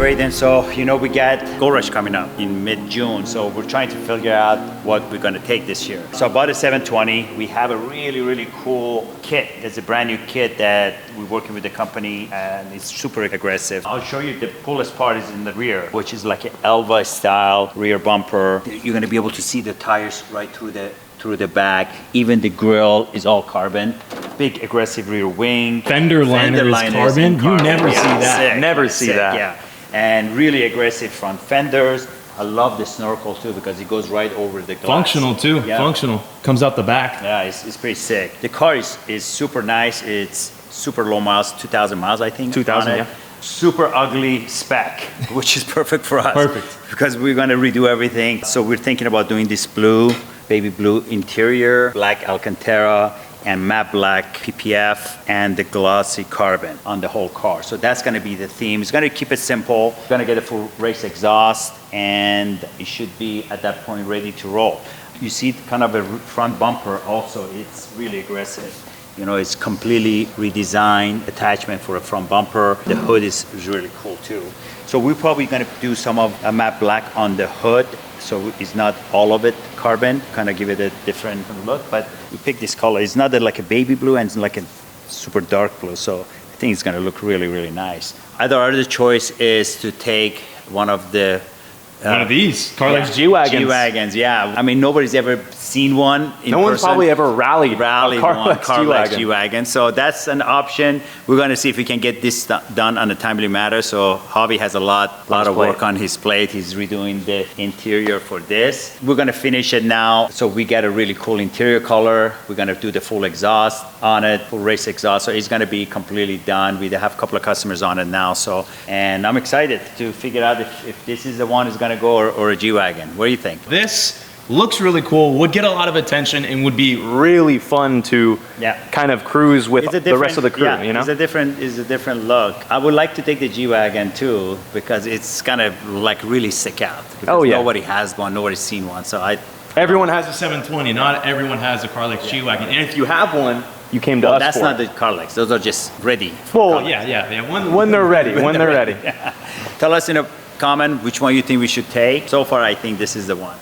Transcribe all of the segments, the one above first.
great. And so, you know, we got GoldRush coming up in mid-June. So we're trying to figure out what we're gonna take this year. So I bought a 720. We have a really, really cool kit. It's a brand new kit that we're working with the company and it's super aggressive. I'll show you the coolest part is in the rear, which is like an Elva style rear bumper. You're gonna be able to see the tires right through the back. Even the grille is all carbon. Big aggressive rear wing. Fender liner is carbon. You never see that. Sick. Never see that. Yeah. And really aggressive front fenders. I love the snorkel too because it goes right over the glass. Functional too. Yeah. Functional. Comes out the back. Yeah, it's pretty sick. The car is super nice. It's super low miles, 2,000 miles I think. 2,000, yeah. Super ugly spec, which is perfect for us. Perfect. Because we're gonna redo everything. So we're thinking about doing this blue, baby blue interior, black Alcantara, and matte black PPF, and the glossy carbon on the whole car. So that's gonna be the theme. It's gonna keep it simple. It's gonna get a full race exhaust, and it should be at that point ready to roll. You see kind of a front bumper also, it's really aggressive. You know, it's completely redesigned attachment for a front bumper. The hood is really cool too. So we're probably gonna do some of a matte black on the hood. So it's not all of it carbon, kind of give it a different look, but we picked this color. It's not like a baby blue and it's like a super dark blue. So I think it's gonna look really, really nice. Other choice is to take one of the one of these Carlex G-Wagons. G-Wagons, yeah. I mean, nobody's ever seen one in person. No one's probably ever rallied one Carlex G-Wagon. So that's an option. We're going to see if we can get this done on a timely matter. So Javi has a lot of work on his plate. He's redoing the interior for this. We're going to finish it now. So we get a really cool interior color. We're going to do the full exhaust on it, full race exhaust. So it's going to be completely done. We have a couple of customers on it now. So, and I'm excited to figure out if this is the one is going to go or a G-Wagon. What do you think? This looks really cool, would get a lot of attention, and would be really fun to kind of cruise with the rest of the crew, you know? It's a different look. I would like to take the G-Wagon too, because it's kind of like really stick out. Nobody has one, nobody's seen one, so everyone has a 720, not everyone has a Carlex G-Wagon, and if you have one, you came to us that's for not the Carlex, those are just ready. Well, when they're ready, when they're ready. Tell us in a comment which one you think we should take. So far, I think this is the one.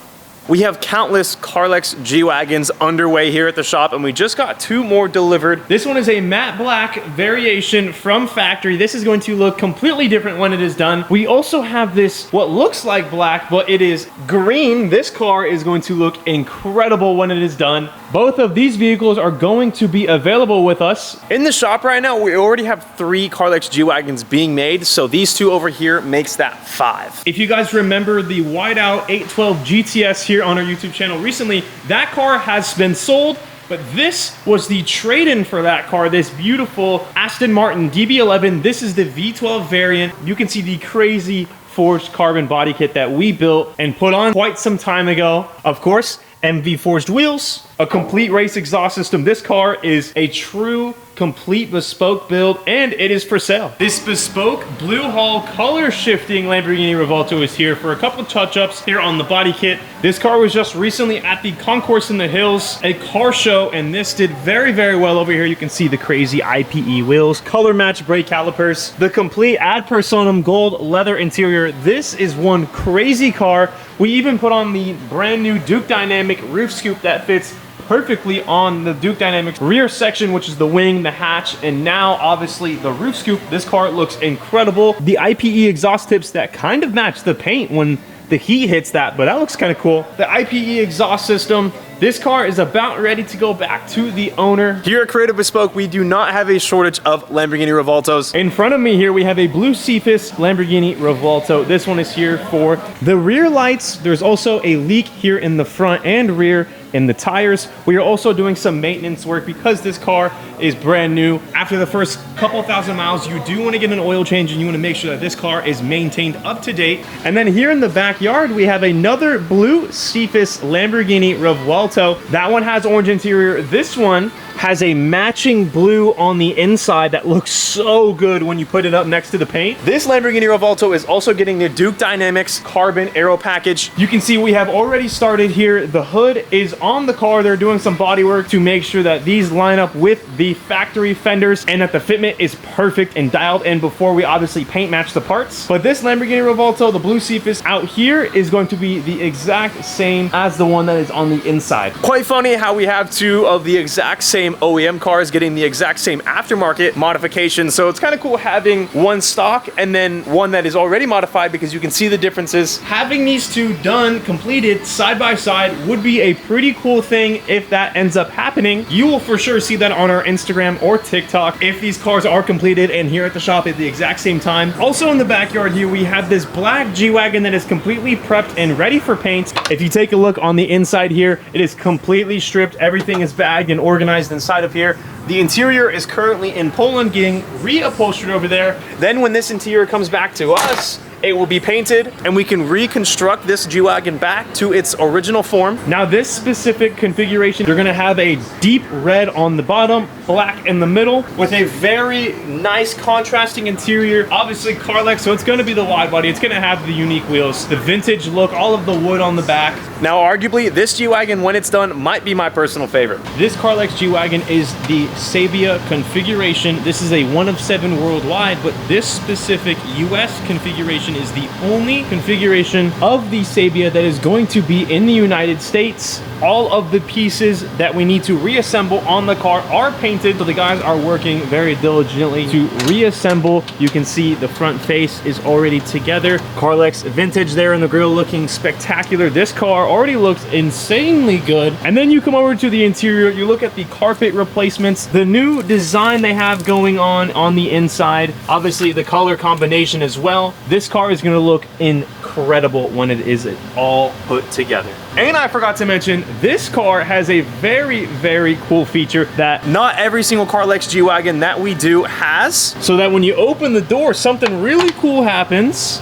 We have countless Carlex G-Wagons underway here at the shop, and we just got 2 more delivered. This one is a matte black variation from factory. This is going to look completely different when it is done. We also have this, what looks like black, but it is green. This car is going to look incredible when it is done. Both of these vehicles are going to be available with us. In the shop right now, we already have 3 Carlex G-Wagons being made, so these 2 over here makes that 5. If you guys remember the whiteout 812 GTS here on our YouTube channel recently, that car has been sold, but this was the trade-in for that car, this beautiful Aston Martin DB11. This is the V12 variant. You can see the crazy forged carbon body kit that we built and put on quite some time ago. Of course, MV forged wheels, a complete race exhaust system. This car is a true complete bespoke build, and it is for sale. This bespoke blue hull color shifting Lamborghini Revuelto is here for a couple touch-ups here on the body kit. This car was just recently at the Concourse in the Hills, a car show, and this did very, very well over here. You can see the crazy IPE wheels, color match brake calipers, the complete ad personam gold leather interior. This is one crazy car. We even put on the brand new Duke Dynamic roof scoop that fits perfectly on the Duke Dynamics rear section, which is the wing, the hatch, and now obviously the roof scoop. This car looks incredible. The IPE exhaust tips that kind of match the paint when the heat hits that, but that looks kind of cool. The IPE exhaust system. This car is about ready to go back to the owner. Here at Creative Bespoke, we do not have a shortage of Lamborghini Revueltos. In front of me here, we have a blue Cephas Lamborghini Revuelto. This one is here for the rear lights. There's also a leak here in the front and rear in the tires. We are also doing some maintenance work because this car is brand new. After the first couple thousand miles, you do want to get an oil change and you want to make sure that this car is maintained up to date. And then here in the backyard, we have another blue Cephas Lamborghini Revuelto. That one has orange interior. This one has a matching blue on the inside that looks so good when you put it up next to the paint. This Lamborghini Revuelto is also getting the Duke Dynamics carbon aero package. You can see we have already started here. The hood is on the car. They're doing some body work to make sure that these line up with the factory fenders and that the fitment is perfect and dialed in before we obviously paint match the parts. But this Lamborghini Revuelto, the blue Cephas out here, is going to be the exact same as the one that is on the inside. Quite funny how we have two of the exact same OEM cars getting the exact same aftermarket modification. So it's kind of cool having one stock and then one that is already modified, because you can see the differences. Having these two done, completed side by side would be a pretty cool thing if that ends up happening. You will for sure see that on our Instagram or TikTok if these cars are completed and here at the shop at the exact same time. Also in the backyard here, we have this black G-Wagon that is completely prepped and ready for paint. If you take a look on the inside here, it is completely stripped. Everything is bagged and organized inside of here. The interior is currently in Poland getting reupholstered over there. Then when this interior comes back to us, it will be painted and we can reconstruct this G-Wagon back to its original form. Now this specific configuration, you're gonna have a deep red on the bottom, black in the middle, with a very nice contrasting interior. Obviously Carlex, so it's gonna be the wide body. It's gonna have the unique wheels, the vintage look, all of the wood on the back. Now arguably this G-Wagon, when it's done, might be my personal favorite. This Carlex G-Wagon is the Sabia configuration. This is a 1 of 7 worldwide, but this specific US configuration is the only configuration of the Sabia that is going to be in the United States. All of the pieces that we need to reassemble on the car are painted, so the guys are working very diligently to reassemble. You can see the front face is already together. Carlex vintage there in the grill looking spectacular. This car already looks insanely good. And then you come over to the interior, you look at the carpet replacements, the new design they have going on the inside, obviously the color combination as well. This car is going to look incredible when it is all put together. And I forgot to mention, this car has a very, very cool feature that not every single Carlex G-Wagon that we do has. So that when you open the door, something really cool happens.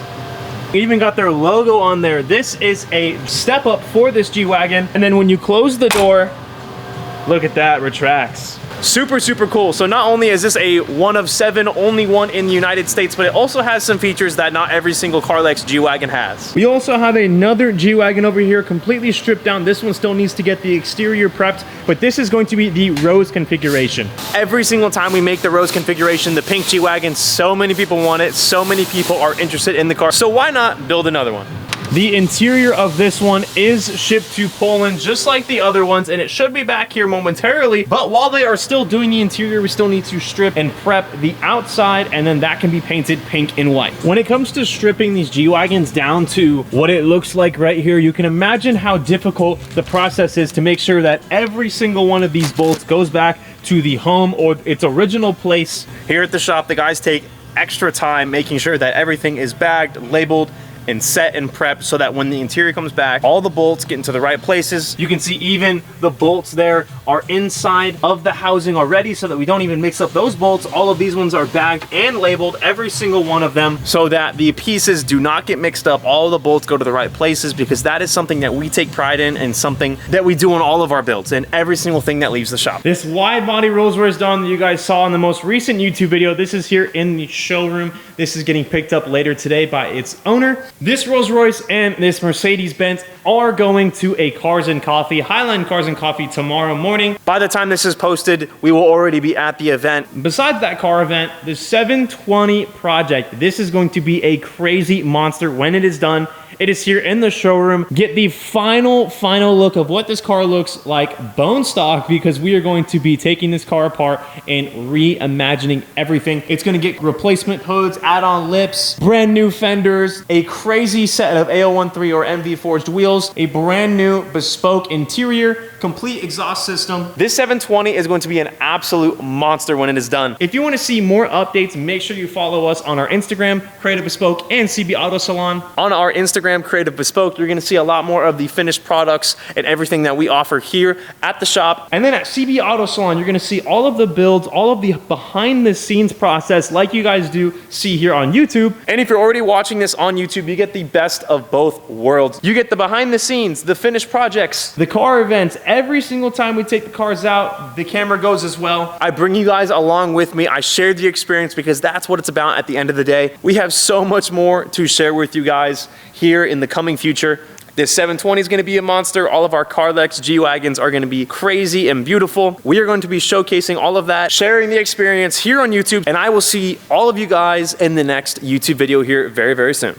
We even got their logo on there. This is a step up for this G-Wagon. And then when you close the door, look at that, retracts. Super, super cool. So not only is this a 1 of 7, only one in the United States, but it also has some features that not every single Carlex G-Wagon has. We also have another G-Wagon over here, completely stripped down. This one still needs to get the exterior prepped, but this is going to be the rose configuration. Every single time we make the rose configuration, the pink G-Wagon, so many people want it, so many people are interested in the car. So why not build another one? The interior of this one is shipped to Poland just like the other ones, and it should be back here momentarily. But while they are still doing the interior, we still need to strip and prep the outside, and then that can be painted pink and white. When it comes to stripping these G-Wagons down to what it looks like right here, you can imagine how difficult the process is to make sure that every single one of these bolts goes back to the home or its original place. Here at the shop, the guys take extra time making sure that everything is bagged, labeled, and set and prepped so that when the interior comes back, all the bolts get into the right places. You can see even the bolts there are inside of the housing already, so that we don't even mix up those bolts. All of these ones are bagged and labeled, every single one of them, so that the pieces do not get mixed up. All the bolts go to the right places, because that is something that we take pride in and something that we do on all of our builds and every single thing that leaves the shop. This wide body Rolls Royce Dawn that you guys saw in the most recent YouTube video, this is here in the showroom. This is getting picked up later today by its owner. This Rolls Royce and this Mercedes-Benz are going to a Cars and Coffee, Highline Cars and Coffee, tomorrow morning. By the time this is posted, we will already be at the event. Besides that car event, the 720 project, this is going to be a crazy monster when it is done. It is here in the showroom. Get the final look of what this car looks like bone stock, because we are going to be taking this car apart and reimagining everything. It's going to get replacement hoods, add-on lips, brand new fenders, a crazy set of A013 or MV forged wheels, a brand new bespoke interior, complete exhaust system. This 720 is going to be an absolute monster when it is done. If you want to see more updates, make sure you follow us on our Instagram, Creative Bespoke, and CB Auto Salon. On our Instagram, Creative Bespoke, you're going to see a lot more of the finished products and everything that we offer here at the shop. And then at CB Auto Salon, you're going to see all of the builds, all of the behind the scenes process like you guys do see here on YouTube. And if you're already watching this on YouTube, you get the best of both worlds. You get the behind the scenes, the finished projects, the car events. Every single time we take the cars out, the camera goes as well. I bring you guys along with me. I share the experience because that's what it's about at the end of the day. We have so much more to share with you guys here in the coming future. This 720 is going to be a monster. All of our Carlex G-Wagons are going to be crazy and beautiful. We are going to be showcasing all of that, sharing the experience here on YouTube, and I will see all of you guys in the next YouTube video here very, very soon.